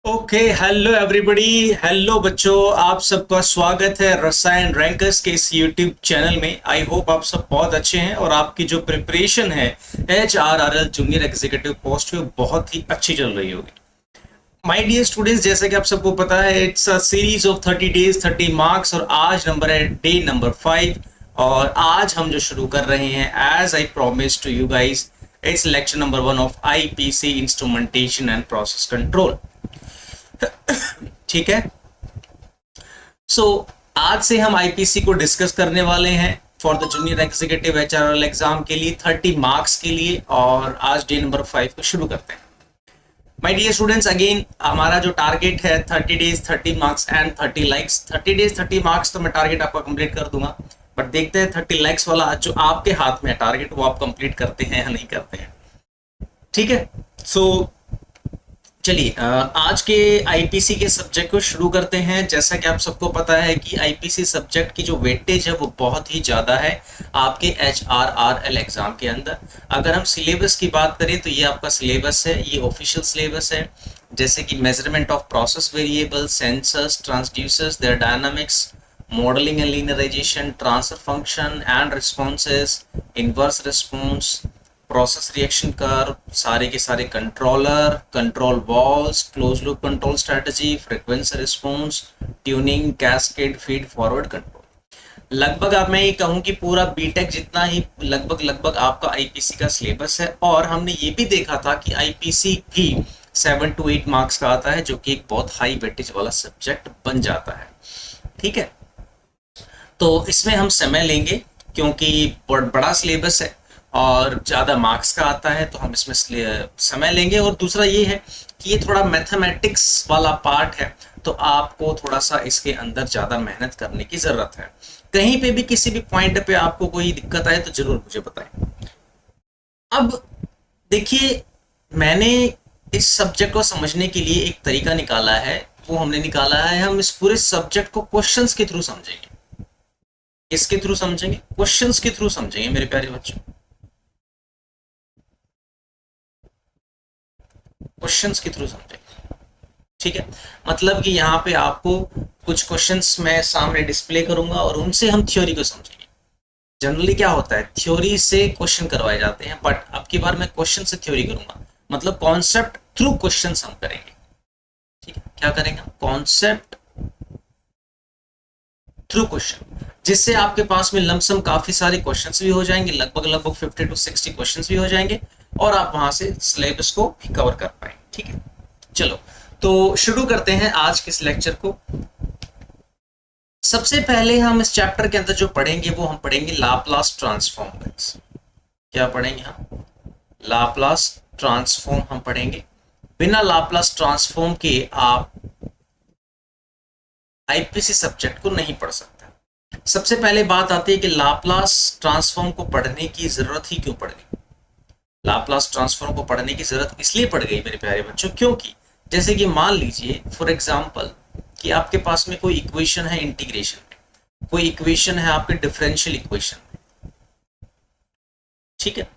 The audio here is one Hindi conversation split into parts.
Okay, hello everybody. हेलो बच्चों, आप सबका स्वागत है रसायन रैंकर्स के इस यूट्यूब चैनल में। आई होप आप सब बहुत अच्छे हैं और आपकी जो प्रिपरेशन है HRRL जूनियर एग्जीक्यूटिव पोस्ट पे बहुत ही अच्छी चल रही होगी। माय डियर स्टूडेंट्स, जैसे कि आप सबको पता है, it's a series of 30 days 30 marks और आज नंबर है डे नंबर 5। और आज हम जो शुरू कर रहे हैं, as I promise to you guys, it's lecture number 1 of IPC instrumentation and process control. ठीक है। सो आज से हम आईपीसी को डिस्कस करने वाले हैं for the junior executive HRL exam के लिए 30 मार्क्स के लिए। और आज डे नंबर 5 को शुरू करते हैं। माय डियर स्टूडेंट्स, अगेन हमारा जो टारगेट है 30 days 30 marks and 30 likes. 30 days 30 marks तो मैं टारगेट आपका कंप्लीट कर दूंगा, बट देखते हैं 30 लाइक्स वाला जो आपके हाथ में है टारगेट, वो आप कंप्लीट करते हैं या नहीं करते हैं। ठीक है। सो चलिए आज के आईपीसी के सब्जेक्ट को शुरू करते हैं। जैसा कि आप सबको पता है कि आईपीसी सब्जेक्ट की जो वेटेज है वो बहुत ही ज़्यादा है आपके HRRL एग्ज़ाम के अंदर। अगर हम सिलेबस की बात करें तो ये आपका सिलेबस है, ये ऑफिशियल सिलेबस है। जैसे कि measurement of process variable, sensors, transducers, their dynamics, modelling and linearisation, transfer function and responses, inverse response, process reaction curve, सारे के सारे controller, control valves, close loop control strategy, frequency response, tuning, cascade, feed forward control. लगभग अब मैं ये कहूँ कि पूरा बीटेक जितना ही लगभग लगभग आपका आईपीसी का सिलेबस है। और हमने ये भी देखा था कि आईपीसी भी 7 to 8 मार्क्स का आता है, जो कि एक बहुत हाई वेटेज वाला सब्जेक्ट बन जाता है। ठीक है। तो इसमें हम समय लेंगे क्योंकि बड़ा सिलेबस है और ज़्यादा मार्क्स का आता है, तो हम इसमें समय लेंगे। और दूसरा ये है कि ये थोड़ा मैथमेटिक्स वाला पार्ट है, तो आपको थोड़ा सा इसके अंदर ज़्यादा मेहनत करने की ज़रूरत है। कहीं पे भी किसी भी पॉइंट पे आपको कोई दिक्कत आए तो ज़रूर मुझे बताएं। अब देखिए, मैंने इस सब्जेक्ट को समझने के लिए एक तरीका निकाला है। वो हमने निकाला है, हम इस पूरे सब्जेक्ट को क्वेश्चंस के थ्रू समझेंगे। किसके थ्रू समझेंगे? क्वेश्चंस के थ्रू समझेंगे मेरे प्यारे बच्चों। क्वेश्चंस के थ्रू समझेंगे। ठीक है। मतलब कि यहाँ पे आपको कुछ क्वेश्चंस मैं सामने डिस्प्ले करूंगा और उनसे हम थ्योरी को समझेंगे। जनरली क्या होता है, थ्योरी से क्वेश्चन करवाए जाते हैं, बट अब की बार मैं क्वेश्चन से थ्योरी करूंगा। मतलब कॉन्सेप्ट थ्रू क्वेश्चंस हम करेंगे। ठीक है। क्या करेंगे हम? कॉन्सेप्ट थ्रू क्वेश्चन, जिससे आपके पास में लमसम काफी सारे क्वेश्चंस भी हो जाएंगे, लगभग लगभग 50 to 60 क्वेश्चंस भी हो जाएंगे और आप वहां से सिलेबस को भी कवर कर पाएंगे। ठीक है। चलो, तो शुरू करते हैं आज के इस लेक्चर को। सबसे पहले हम इस चैप्टर के अंदर जो पढ़ेंगे वो हम पढ़ेंगे लाप्लास ट्रांसफॉर्म। क्या पढ़ेंगे हम? लाप्लास ट्रांसफॉर्म हम पढ़ेंगे। बिना लाप्लास ट्रांसफॉर्म के आप आईपीसी सब्जेक्ट को नहीं पढ़ सकते। सबसे पहले बात आती है कि लाप्लास ट्रांसफॉर्म को पढ़ने की जरूरत ही क्यों पड़ गई। लाप्लास ट्रांसफॉर्म को पढ़ने की जरूरत इसलिए पड़ गई मेरे प्यारे बच्चों, क्योंकि जैसे कि मान लीजिए फॉर एग्जांपल कि आपके पास में कोई इक्वेशन है इंटीग्रेशन में, कोई इक्वेशन है आपके डिफरेंशियल इक्वेशन में। ठीक है।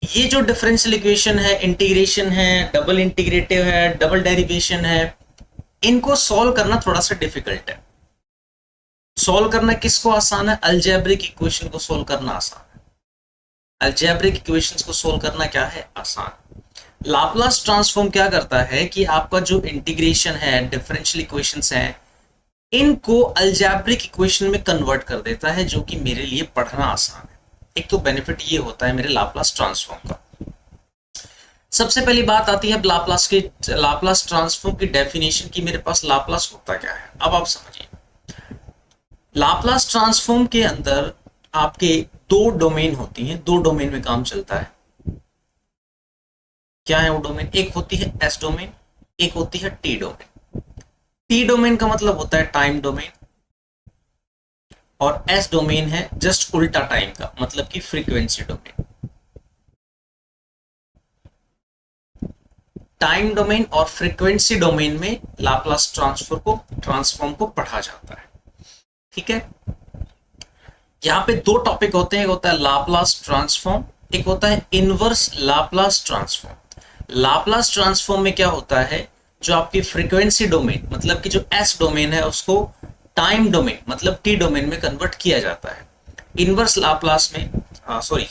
ये जो डिफरेंशियल इक्वेशन है, इंटीग्रेशन है, डबल इंटीग्रेटिव है, डबल डेरिवेशन है, इनको सॉल्व करना थोड़ा सा डिफिकल्ट है। सॉल्व करना किसको आसान है? अलजेब्रिक इक्वेशन को सॉल्व करना आसान है। अलजेब्रिक इक्वेशंस को सॉल्व करना क्या है? आसान। लाप्लास ट्रांसफॉर्म क्या करता है कि आपका जो इंटीग्रेशन है, डिफरेंशियल इक्वेशंस हैं, इनको अलजेब्रिक इक्वेशन में कन्वर्ट कर देता है, जो कि मेरे लिए पढ़ना आसान है। एक तो बेनिफिट ये होता है मेरे लाप्लास ट्रांसफॉर्म का। सबसे पहली बात आती है लाप्लास ट्रांसफॉर्म की डेफिनेशन की। मेरे पास लाप्लास होता क्या है, अब आप समझिए। लाप्लास ट्रांसफॉर्म के अंदर आपके दो डोमेन होती हैं, दो डोमेन में काम चलता है। क्या है वो डोमेन? एक होती है एस डोमेन, एक होती है टी डोमेन। टी डोमेन का मतलब होता है टाइम डोमेन और एस डोमेन है जस्ट उल्टा टाइम का, मतलब कि फ्रीक्वेंसी डोमेन। टाइम डोमेन और फ्रीक्वेंसी डोमेन में लाप्लास ट्रांसफॉर्म को पढ़ा जाता है। ठीक है। यहां पे दो टॉपिक होते हैं, एक होता है लाप्लास ट्रांसफॉर्म, एक होता है inverse Laplace transform. Laplace transform में क्या होता है, जो आपकी फ्रीक्वेंसी डोमेन मतलब कि जो एस डोमेन है उसको टाइम डोमेन मतलब टी डोमेन में कन्वर्ट किया जाता है। इनवर्स लाप्लास में सॉरी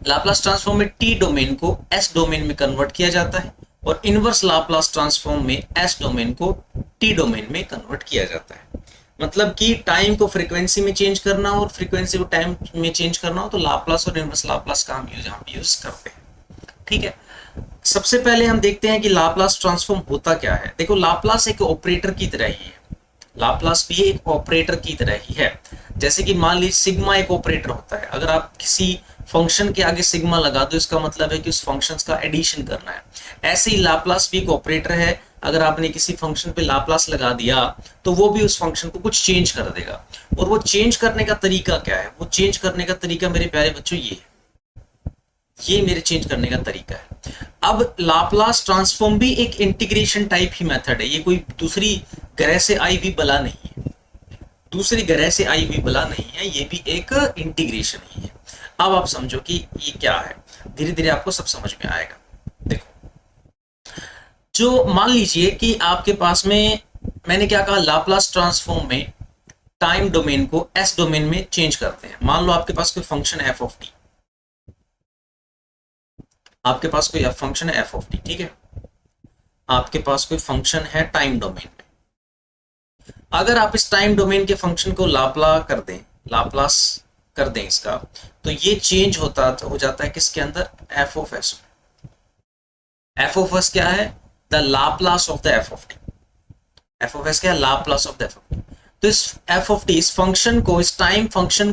लाप्लास ट्रांसफॉर्म में टी डोमेन को एस डोमेन में कन्वर्ट किया जाता है और इनवर्स लाप्लास ट्रांसफॉर्म में एस डोमेन को टी डोमेन में कन्वर्ट किया जाता है। मतलब कि टाइम को फ्रीक्वेंसी में चेंज करना हो और फ्रीक्वेंसी को टाइम में चेंज करना हो तो लाप्लास और इनवर्स लाप्लास का हम यहाँ पे यूज करते हैं। ठीक है, सबसे पहले हम देखते हैं कि लाप्लास ट्रांसफॉर्म होता क्या है। देखो, लाप्लास एक ऑपरेटर की तरह ही है। लाप्लास भी एक ऑपरेटर की तरह ही है। जैसे कि मान लीजिए सिग्मा एक ऑपरेटर होता है। अगर आप किसी फंक्शन के आगे सिग्मा लगा दो, इसका मतलब है कि उस फंक्शन का एडिशन करना है। ऐसे ही लाप्लास भी एक ऑपरेटर है। अगर आपने किसी फंक्शन पे लाप्लास लगा दिया तो वो भी उस फंक्शन को कुछ चेंज कर देगा। और वो चेंज करने का तरीका क्या है? वो चेंज करने का तरीका मेरे प्यारे बच्चों ये मेरे चेंज करने का तरीका है। अब लाप्लास ट्रांसफॉर्म भी एक इंटीग्रेशन टाइप ही मेथड है। ये कोई दूसरी ग्रह से आई हुई बला नहीं है। दूसरी ग्रह से आई हुई बला नहीं है, ये भी एक इंटीग्रेशन ही है। अब आप समझो कि ये क्या है, धीरे धीरे आपको सब समझ में आएगा। देखो, जो मान लीजिए कि आपके पास में मैंने क्या कहा, लाप्लास ट्रांसफॉर्म में टाइम डोमेन को एस डोमेन में चेंज करते हैं। मान लो आपके पास कोई फंक्शन है एफ ऑफ टी, आपके पास कोई फंक्शन है एफ ऑफ टी, ठीक है। आपके पास कोई फंक्शन है टाइम डोमेन में। अगर आप इस टाइम डोमेन के फंक्शन को लाप्लास कर दें इसका, तो ये चेंज हो जाता है किसके अंदर? F of S. F of S क्या है? The Laplace of the f of T. F of S क्या है? Laplace of the f of t. तो इस एफ ऑफ टी, इस फंक्शन को, इस टाइम फंक्शन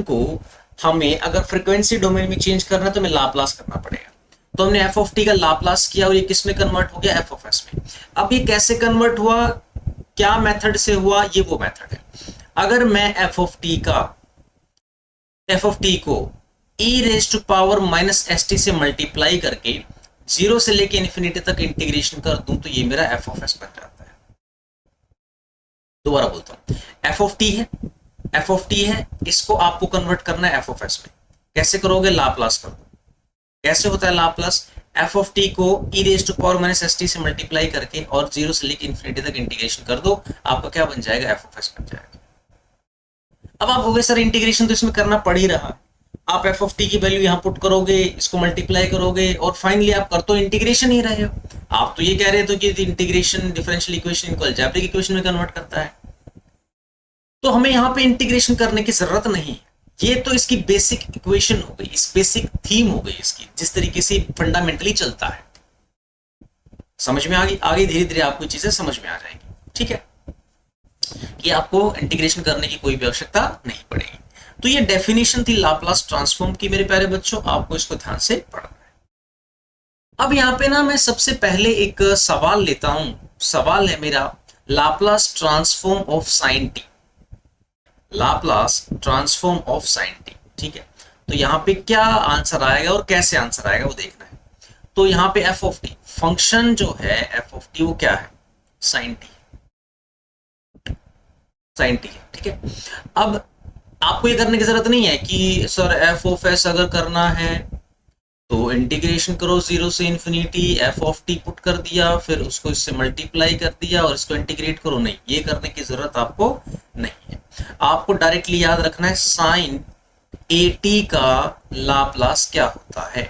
को हमें अगर फ्रीक्वेंसी डोमेन में चेंज करना है तो हमें लाप्लास करना पड़ेगा। तो हमने एफ ऑफ टी का लाप्लास किया और ये किस में कन्वर्ट हो गया? एफ ऑफ एस में। अब ये कैसे कन्वर्ट हुआ, क्या मेथड से हुआ? ये वो मेथड है। अगर मैं एफ ऑफ टी को e raise to power minus s t से मल्टीप्लाई करके जीरो से लेके इन्फिनिटी तक इंटीग्रेशन कर दूं तो ये मेरा एफ ऑफ एस बन जाता है। दोबारा बोलता हूं, एफ ऑफ टी है, इसको आपको कन्वर्ट करना है एफ ऑफ एस में। कैसे करोगे? लाप्लास कर दो। कैसे होता है लाप्लास? एफ ऑफ टी को e raise to power minus s t से मल्टीप्लाई करके और जीरो से लेके इन्फिनिटी तक इंटीग्रेशन कर दो, आपका क्या बन जाएगा? एफ ऑफ एस बन जाएगा। अब आप होगे सर इंटीग्रेशन तो इसमें करना पड़ ही रहा है। आप एफ ऑफ टी की वैल्यू यहां पुट करोगे, इसको मल्टीप्लाई करोगे और फाइनली आप कर तो इंटीग्रेशन ही रहे हो। आप तो ये कह रहे थे कि इंटीग्रेशन डिफरेंशियल इक्वेशन इनको अलजेब्रिक इक्वेशन में कन्वर्ट करता है, तो हमें यहां पे इंटीग्रेशन करने की जरूरत नहीं है। ये तो इसकी बेसिक इक्वेशन हो गई, इस बेसिक थीम हो गई इसकी, जिस तरीके से फंडामेंटली चलता है। समझ में आ गई? आगे धीरे धीरे आपको चीजें समझ में आ जाएंगी। ठीक है, कि आपको इंटीग्रेशन करने की कोई भी आवश्यकता नहीं पड़ेगी। तो ये डेफिनेशन थी लाप्लास ट्रांसफॉर्म की मेरे प्यारे बच्चों, आपको इसको ध्यान से पढ़ना है। अब यहाँ पे ना मैं सबसे पहले एक सवाल लेता हूं। सवाल है मेरा, Laplace transform of sine T. Laplace transform of sine T, ठीक है। तो यहाँ पे क्या आंसर आएगा और कैसे आंसर आएगा वो देखना है। तो यहाँ पे एफ ऑफ टी फंक्शन जो है, एफ ऑफ टी वो क्या है? साइन टी है, ठीक है। अब आपको ये करने की जरूरत नहीं है कि सर एफ ऑफ एस अगर करना है तो इंटीग्रेशन करो जीरो से infinity, F of T put कर दिया, फिर उसको इससे मल्टीप्लाई कर दिया और इसको इंटीग्रेट करो। नहीं, ये करने की जरूरत आपको नहीं है। आपको डायरेक्टली याद रखना है साइन ए टी का लाप्लास क्या होता है।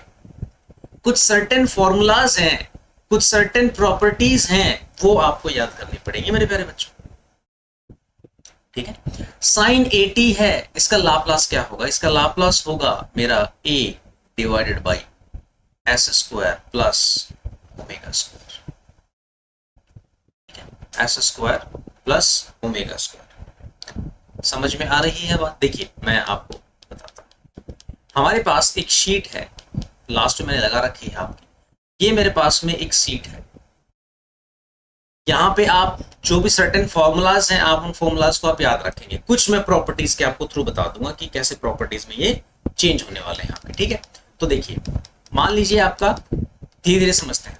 कुछ सर्टेन फॉर्मूलाज हैं, कुछ सर्टेन प्रॉपर्टीज हैं, वो आपको याद करनी पड़ेगी मेरे प्यारे बच्चों। ठीक है, साइन ए टी है, इसका लाप्लास क्या होगा? इसका लाप्लास होगा मेरा a divided by s square plus omega square. ठीक है, s square plus omega square. समझ में आ रही है बात? देखिए मैं आपको बताता हूं। हमारे पास एक शीट है, लास्ट में मैंने लगा रखी है आपकी। ये मेरे पास में एक शीट है। यहाँ पे आप जो भी सर्टेन फॉर्मूलाज हैं, आप उन फॉर्मूलाज को आप याद रखेंगे। कुछ मैं प्रॉपर्टीज के आपको थ्रू बता दूंगा कि कैसे प्रॉपर्टीज में ये चेंज होने वाले हैं यहाँ पे। ठीक है, तो देखिए मान लीजिए आपका, धीरे धीरे समझते हैं,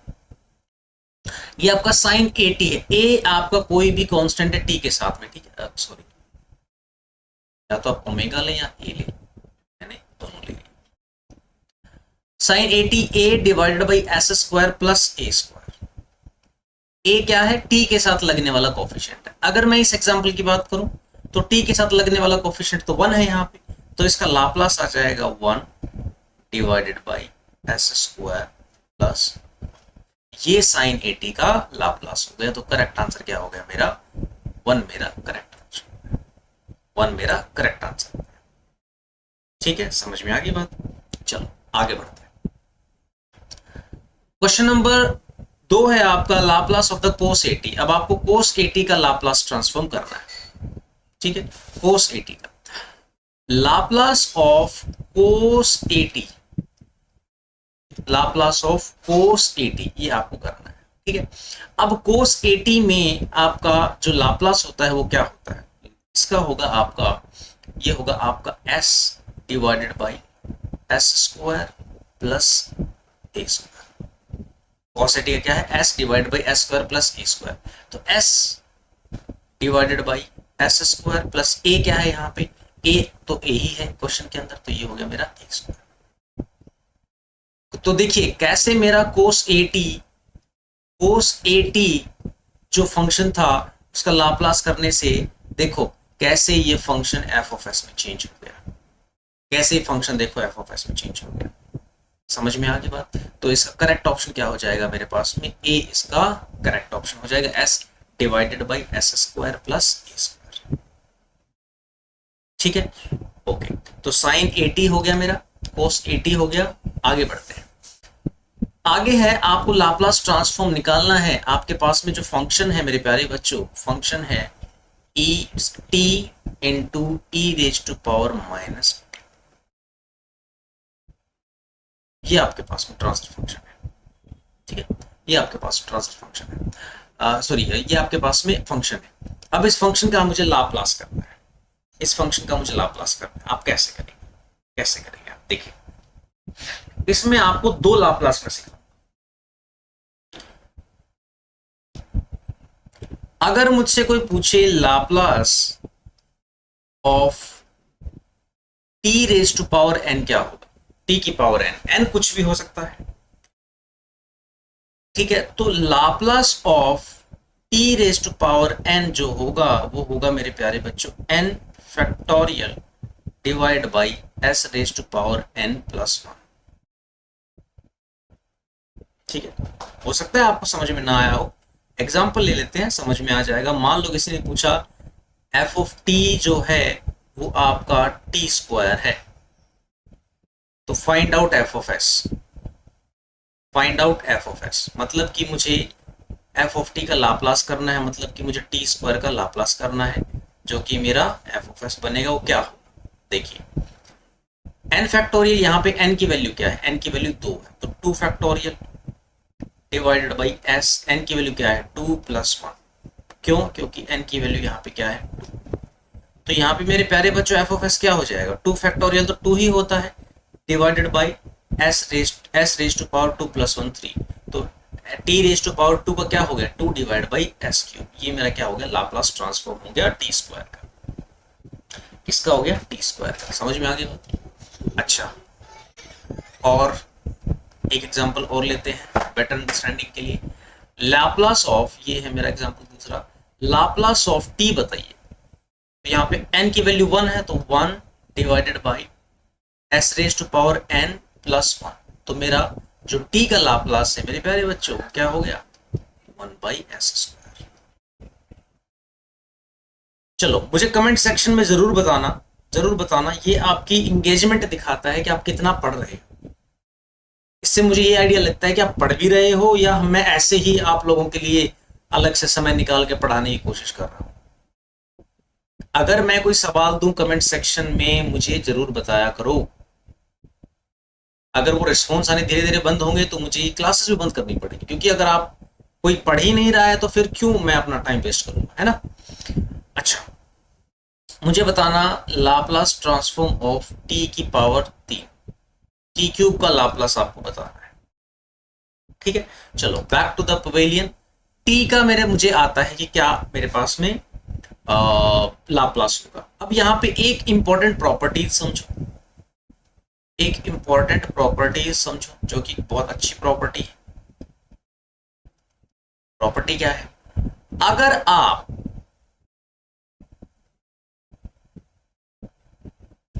ये आपका साइन ए टी है। ए आपका कोई भी कांस्टेंट है टी के साथ में, ठीक है, सॉरी या तो आप ओमेगा लें या ए लें, नहीं दोनों ले। Sine 80 a divided by s square plus a square. A क्या है? टी के साथ लगने वाला कोफिशिएंट है। अगर मैं इस एग्जांपल की बात करूं तो टी के साथ लगने वाला कोफिशिएंट तो 1 है यहाँ पे, तो इसका लाप्लास आ जाएगा 1 divided by s square plus, ये साइन 80 का लाप्लास हो गया। तो करेक्ट आंसर क्या हो गया मेरा? 1 मेरा करेक्ट आंसर, 1 मेरा करेक्ट आंसर। ठीक है, समझ में आ गई बात? चलो आगे बढ़ते हैं। क्वेश्चन नंबर 2 है आपका लाप्लास ऑफ द कोस 80। अब आपको कोस 80 का लाप्लास ट्रांसफॉर्म करना है। ठीक है, कोस 80 का Laplace of cos 80, Laplace of cos 80 ये आपको करना है। ठीक है, अब कोस 80 में आपका जो लाप्लास होता है वो क्या होता है? इसका होगा आपका, ये होगा आपका s divided by s square plus a square. Cos 80 का क्या है? s divided by s square plus a square. तो s divided by s square plus a क्या है यहाँ पे? a तो a ही है क्वेश्चन के अंदर, तो ये हो गया मेरा ए स्क्वायर। तो देखिए कैसे मेरा कोस 80 जो फंक्शन था उसका लाप्लास करने से देखो कैसे ये फंक्शन एफ ऑफ एस में चेंज हो गया, कैसे फंक्शन देखो एफ ऑफ एस में चेंज हो गया। समझ में आ गई बात? तो इसका करेक्ट ऑप्शन क्या हो जाएगा मेरे पास में? ए इसका करेक्ट ऑप्शन हो जाएगा, S divided by s square plus a square. ठीक है, ओके। तो साइन 80 हो गया मेरा, कोस 80 हो गया। आगे बढ़ते हैं। आगे है आपको लाप्लास ट्रांसफॉर्म निकालना है। आपके पास में जो फंक्शन है मेरे प्यारे बच्चों, फंक्शन है e t into e raise to power minus, ये आपके पास में ट्रांसफर फंक्शन है। ठीक है, ये आपके पास ट्रांसफर फंक्शन है, सॉरी ये आपके पास में फंक्शन है। अब इस फंक्शन का मुझे लाप्लास करना है, इस फंक्शन का मुझे लाप्लास करना है। आप कैसे करेंगे? कैसे करेंगे आप देखिए, इसमें आपको 2 लाप्लास में सिखाऊंगा। अगर मुझसे कोई पूछे Laplace of t raise to power n क्या होगा, टी की पावर एन, एन कुछ भी हो सकता है। ठीक है, तो Laplace of t raise to power n जो होगा वो होगा मेरे प्यारे बच्चों n factorial divide by s raise to power n plus 1। ठीक है, हो सकता है आपको समझ में ना आया हो, एग्जाम्पल ले लेते हैं, समझ में आ जाएगा। मान लो किसी ने पूछा एफ ऑफ टी जो है वो आपका टी स्क्वायर है, तो find out F of S, find out F of S मतलब कि मुझे एफ ऑफ टी का लाप्लास करना है, मतलब कि मुझे टी स्क्वायर का लाप्लास करना है, जो कि मेरा एफ ऑफ एस बनेगा। वो क्या होगा देखिए, एन फैक्टोरियल, यहाँ पे एन की वैल्यू क्या है? एन की वैल्यू 2 है, तो 2 factorial divided by s, n की वैल्यू क्या है? 2 प्लस 1। क्यों? क्योंकि एन की वैल्यू यहाँ पे क्या है? 2। तो यहाँ पे मेरे प्यारे बच्चों एफ ऑफ एस क्या हो जाएगा? 2 फैक्टोरियल तो 2 ही होता है, divided by s raise to power 2 plus 1 3। तो टी रेज टू पावर 2 का क्या हो गया? 2 डिवाइड बाई एस क्यूब। ये मेरा क्या हो गया? लाप्लास ट्रांसफॉर्म हो गया टी स्क्वायर का। किसका हो गया? टी स्क्वायर का। समझ में आ गया? अच्छा, और एक एग्जांपल और लेते हैं बेटर अंडरस्टैंडिंग के लिए। लाप्लास ऑफ, ये है मेरा एग्जांपल दूसरा, लाप्लास ऑफ टी बताइए। तो यहाँ पे n की वैल्यू 1 है, तो 1 divided by s raise to power n plus 1। तो मेरा जो t का लाप्लास है मेरे प्यारे बच्चों क्या हो गया? 1 बाई एस स्क्वायर। चलो मुझे कमेंट सेक्शन में जरूर बताना, ये आपकी इंगेजमेंट दिखाता है कि आप कितना पढ़ रहे हो। इससे मुझे ये आइडिया लगता है कि आप पढ़ भी रहे हो या मैं ऐसे ही आप लोगों के लिए अलग से समय निकाल के पढ़ाने की कोशिश कर रहा हूं। अगर मैं कोई सवाल दूं कमेंट सेक्शन में, मुझे जरूर बताया करो। अगर वो रिस्पॉन्स आने धीरे धीरे बंद होंगे तो मुझे क्लासेस भी बंद करनी पड़ेगी, क्योंकि अगर आप कोई पढ़ ही नहीं रहा है तो फिर क्यों मैं अपना टाइम वेस्ट करूंगा, है ना? अच्छा, मुझे बताना लाप्लास ट्रांसफॉर्म ऑफ टी की पावर 3, टी क्यूब का लाप्लास आपको बताना है। ठीक है, चलो back to the pavilion. T का मुझे आता है कि क्या मेरे पास में लाप्लास होगा। अब यहाँ पे एक इंपॉर्टेंट प्रॉपर्टी समझो, एक इंपॉर्टेंट प्रॉपर्टी समझो जो कि बहुत अच्छी प्रॉपर्टी है। प्रॉपर्टी क्या है? अगर आप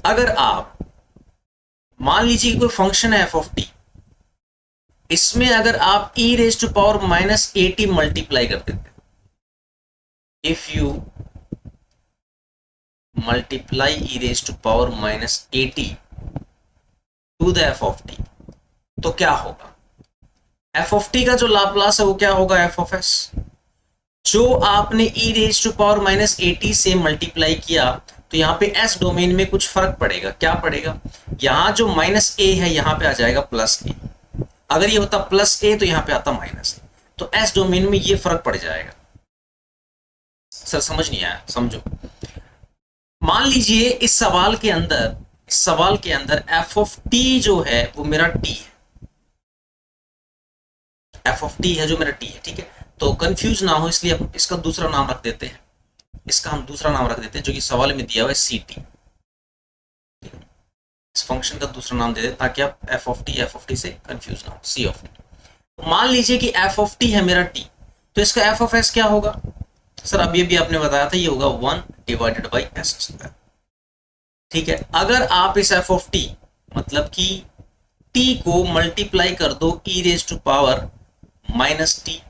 अगर आप मान लीजिए कोई फंक्शन है एफ ऑफ टी, इसमें अगर आप e raise to power minus a t multiply कर देते, if you multiply e raise to power minus a t to the f of t, तो क्या होगा? एफ ऑफ टी का जो लाप्लास है वो क्या होगा? F of s. जो आपने e raise to power minus a t से मल्टीप्लाई किया, तो यहां पे एस डोमेन में कुछ फर्क पड़ेगा। क्या पड़ेगा? यहां जो माइनस ए है यहां पे आ जाएगा प्लस ए। अगर ये होता प्लस ए तो यहां पे आता माइनस ए, तो एस डोमेन में ये फर्क पड़ जाएगा। सर समझ नहीं आया? समझो। मान लीजिए इस सवाल के अंदर एफ ऑफ टी जो है वो मेरा टी है, एफ ऑफ टी है जो मेरा टी है, ठीक है। तो कंफ्यूज ना हो इसलिए हम इसका दूसरा नाम रख देते हैं, इसका हम दूसरा नाम रख देते हैं जो कि सवाल में दिया हुआ है सी टी। इस फंक्शन का दूसरा नाम दे दें ताकि आप एफ ऑफ टी से कंफ्यूज ना हो, सी ऑफ टी। तो मान लीजिए कि एफ ऑफ टी है मेरा टी, तो इसका एफ ऑफ एस क्या होगा? सर अभी अभी आपने बताया था ये होगा 1 डिवाइडेड बाई एस स्क्वायर, ठीक है। अगर आप इस एफ ऑफ टी मतलब कि टी को मल्टीप्लाई कर दो e raise to power minus t,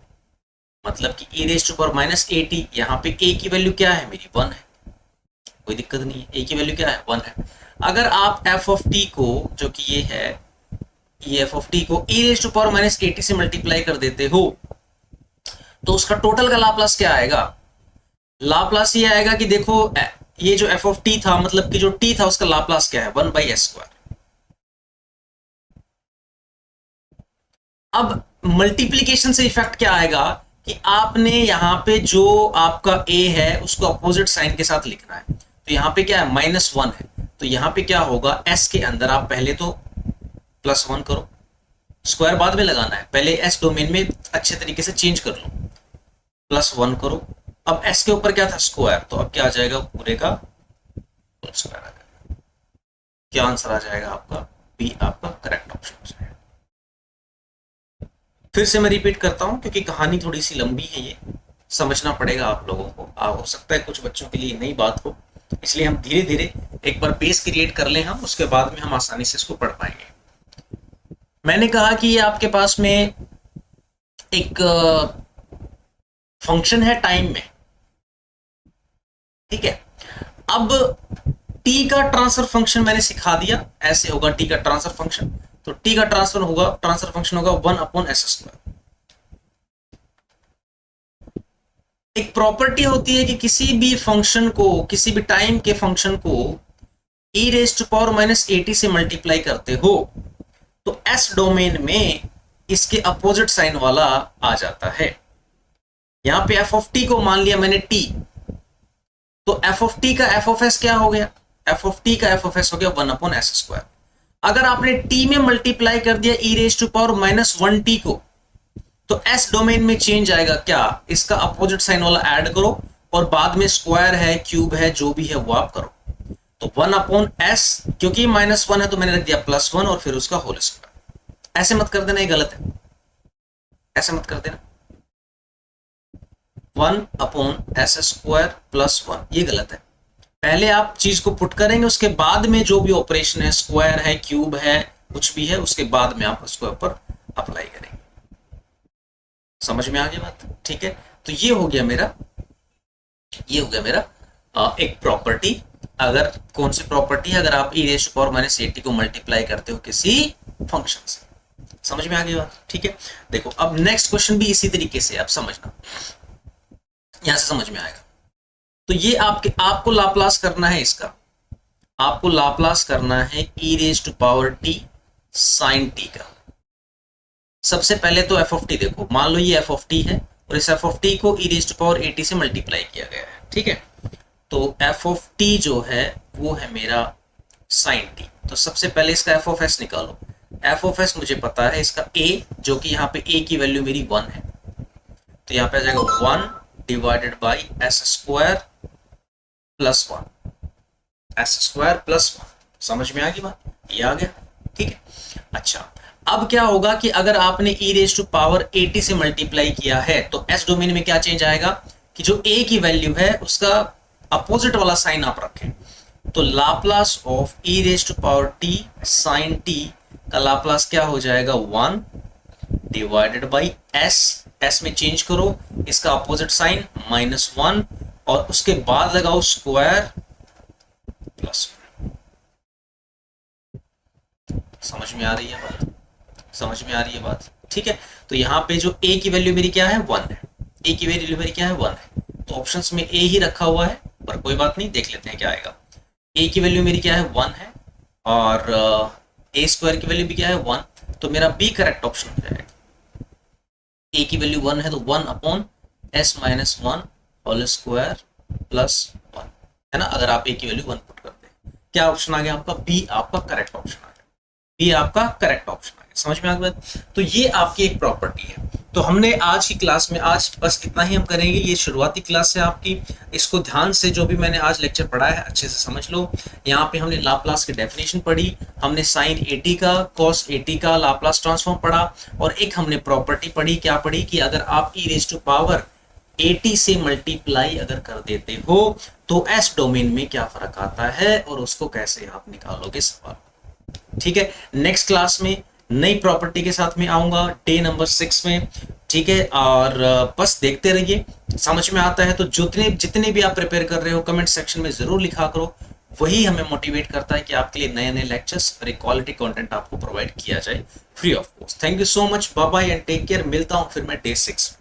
मतलब कि e raise to power minus a t, यहाँ पे ए की वैल्यू क्या है मेरी? 1 है, कोई दिक्कत नहीं है, ए की वैल्यू क्या है? 1 है। अगर आप एफ ऑफ टी को, जो कि ये है, ये एफ ऑफ टी को e raise to power minus a t से मल्टीप्लाई कर देते हो, तो उसका टोटल का लाप्लास क्या आएगा? लाप्लास ये आएगा कि देखो ये जो एफ ऑफ टी था, मतलब कि जो टी था उसका लाप्लास क्या है? 1 बाई एस स्क्वायर। अब मल्टीप्लीकेशन से इफेक्ट क्या आएगा कि आपने यहां पे जो आपका a है उसको अपोजिट साइन के साथ लिखना है। तो यहां पे क्या है? -1 है, तो यहां पे क्या होगा? s के अंदर आप पहले तो +1 करो, स्क्वायर बाद में लगाना है, पहले s डोमेन में अच्छे तरीके से चेंज कर लो, +1 करो। अब s के ऊपर क्या था? स्क्वायर, तो अब क्या आ जाएगा? पूरे का होल स्क्वायर आ जाएगा। क्या आंसर आ जाएगा आपका? बी आपका करेक्ट ऑप्शन हो जाएगा। फिर से मैं रिपीट करता हूं क्योंकि कहानी थोड़ी सी लंबी है, ये समझना पड़ेगा आप लोगों को। हो सकता है कुछ बच्चों के लिए नई बात हो, इसलिए हम धीरे धीरे एक बार बेस क्रिएट कर लें हम, उसके बाद में हम आसानी से इसको पढ़ पाएंगे। मैंने कहा कि ये आपके पास में एक फंक्शन है टाइम में, ठीक है। अब टी का ट्रांसफर फंक्शन मैंने सिखा दिया, ऐसे होगा टी का ट्रांसफर फंक्शन। तो टी का ट्रांसफर फंक्शन होगा 1/s²। एक प्रॉपर्टी होती है कि किसी भी फंक्शन को, किसी भी टाइम के फंक्शन को e raise to power minus a t से मल्टीप्लाई करते हो तो एस डोमेन में इसके अपोजिट साइन वाला आ जाता है। यहां पे एफ ऑफ टी को मान लिया मैंने टी, तो एफ ऑफ टी का एफ ऑफ एस क्या हो गया? एफ ऑफ टी का एफ ऑफ एस हो गया 1/s²। अगर आपने टी में मल्टीप्लाई कर दिया ई रेज टू पावर -1 टी को, तो एस डोमेन में चेंज आएगा क्या? इसका अपोजिट साइन वाला ऐड करो और बाद में स्क्वायर है, क्यूब है, जो भी है वो आप करो। तो 1/s, क्योंकि -1 है तो मैंने रख दिया +1 और फिर उसका होल स्क्वायर। ऐसे मत कर देना, ये गलत है, ऐसे मत कर देना। 1/s² +1, ये गलत है। पहले आप चीज को पुट करेंगे, उसके बाद में जो भी ऑपरेशन है, स्क्वायर है, क्यूब है, कुछ भी है, उसके बाद में आप उसको ऊपर अप्लाई करेंगे। समझ में आ गई बात? ठीक है। तो ये हो गया मेरा एक प्रॉपर्टी। अगर कौन सी प्रॉपर्टी? अगर आप e raise to power minus a t को मल्टीप्लाई करते हो किसी फंक्शन से। समझ में आ गई बात? ठीक है। देखो अब नेक्स्ट क्वेश्चन भी इसी तरीके से आप समझना, यहां से समझ में आएगा। तो ये आपको लाप्लास करना है इसका, आपको लाप्लास करना है e raise to power t sine t का। सबसे पहले तो एफ ऑफ टी देखो, मान लो ये एफ ऑफ टी है और इस एफ ऑफ टी को e raise to power a t से मल्टीप्लाई किया गया है, ठीक है। तो एफ ऑफ टी जो है वो है मेरा साइन टी। तो सबसे पहले इसका एफ ऑफ एस निकालो। एफ ऑफ एस मुझे पता है इसका ए, जो कि यहाँ पे ए की वैल्यू मेरी 1 है, तो यहाँ पे आ जाएगा 1 divided by s² plus one, S square plus one. समझ में आ गई बात, ये आ गया, ठीक है। अच्छा, अब क्या होगा कि अगर आपने e रेज टू पावर 80 से मल्टीप्लाई किया है तो एस डोमेन में क्या चेंज आएगा कि जो a की वैल्यू है उसका अपोजिट वाला साइन आप रखें, तो Laplace of e raise to power t sine t का लाप्लास क्या हो जाएगा 1 डिवाइडेड बाई s में चेंज करो इसका अपोजिट साइन -1 और उसके बाद लगाओ स्क्वायर प्लस। समझ में आ रही है बात, समझ में आ रही है बात, ठीक है। तो यहाँ पे जो a की वैल्यू मेरी क्या है 1 है, a की वैल्यू मेरी क्या है 1 है, तो ऑप्शंस में a ही रखा हुआ है, पर कोई बात नहीं, देख लेते हैं क्या आएगा। a की वैल्यू मेरी क्या है 1 है और a स्क्वायर की वैल्यू भी क्या है 1, तो मेरा b करेक्ट ऑप्शन हो जाएगा। a की वैल्यू 1 है तो 1 upon s minus 1 whole square plus 1 है ना। अगर आप a की वैल्यू 1 पुट करते हैं, क्या ऑप्शन आ गया आपका, b आपका करेक्ट ऑप्शन आ गया, ये आपका करेक्ट ऑप्शन है। समझ में आ गया। तो ये आपकी एक प्रॉपर्टी है। तो हमने आज की क्लास में आज बस इतना ही हम करेंगे, ये शुरुआती क्लास है आपकी, इसको ध्यान से जो भी मैंने आज लेक्चर पढ़ा है अच्छे से समझ लो। यहाँ पे हमने लाप्लास की डेफिनेशन पढ़ी, हमने साइन 80 का कॉस 80 का लाप्लास ट्रांसफॉर्म पढ़ा, और एक हमने प्रॉपर्टी पढ़ी, क्या पढ़ी कि अगर आप ई रेज टू पावर 80 से मल्टीप्लाई अगर कर देते हो तो एस डोमेन में क्या फर्क आता है और उसको कैसे आप निकालोगे सवाल। ठीक है, नेक्स्ट क्लास में नई प्रॉपर्टी के साथ में आऊंगा डे नंबर 6 में, ठीक है। और बस देखते रहिए, समझ में आता है तो जितने भी आप प्रिपेयर कर रहे हो कमेंट सेक्शन में जरूर लिखा करो, वही हमें मोटिवेट करता है कि आपके लिए नए नए लेक्चर्स और एक क्वालिटी कंटेंट आपको प्रोवाइड किया जाए free of cost. Thank you so much, bye bye and take care. मिलता हूं फिर मैं डे 6